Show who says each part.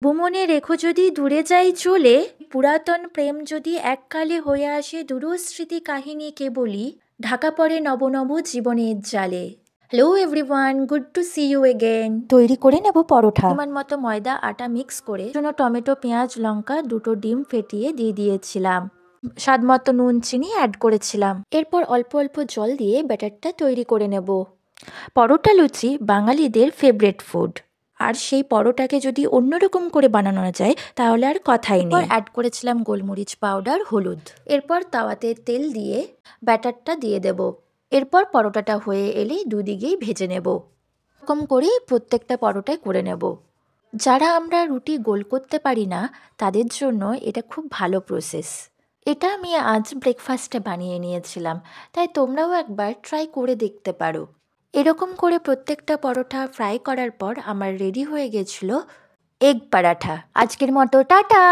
Speaker 1: ভুমনে রেখো যদি দূরে যাই চলে, পুরাতন প্রেম যদি এককালে হয়ে আসে দূরস্মৃতি কাহিনী কেবলই, ঢাকা পড়ে নব নব জীবনের জালে। Hello everyone, good to see you again. তৈরি করে নেব পরোটা। পরিমাণ মতো ময়দা আটা মিক্স করে জন্য টমেটো, পেঁয়াজ, লঙ্কা, দুটো ডিম ফেটিয়ে দিয়ে দিয়েছিলাম। স্বাদ মতো নুন চিনি অ্যাড করেছিলাম। এরপর অল্প অল্প জল দিয়ে ব্যাটারটা তৈরি করে নেব। পরোটা লুচি বাঙালিদের ফেভারিট ফুড, আর সেই পরোটাকে যদি অন্যরকম করে বানানো যায় তাহলে আর কথাই নেই। অ্যাড করেছিলাম গোলমরিচ পাউডার, হলুদ। এরপর তাওয়াতে তেল দিয়ে ব্যাটারটা দিয়ে দেব। এরপর পরোটাটা হয়ে এলেই দুদিকেই ভেজে নেব। এরকম করে প্রত্যেকটা পরোটায় করে নেব। যারা আমরা রুটি গোল করতে পারি না তাদের জন্য এটা খুব ভালো প্রসেস। এটা আমি আজ ব্রেকফাস্টে বানিয়ে নিয়েছিলাম, তাই তোমরাও একবার ট্রাই করে দেখতে পারো। এরকম করে প্রত্যেকটা পরোটা ফ্রাই করার পর আমার রেডি হয়ে গেছিল এগ পরাঠা। আজকের মতো টাটা।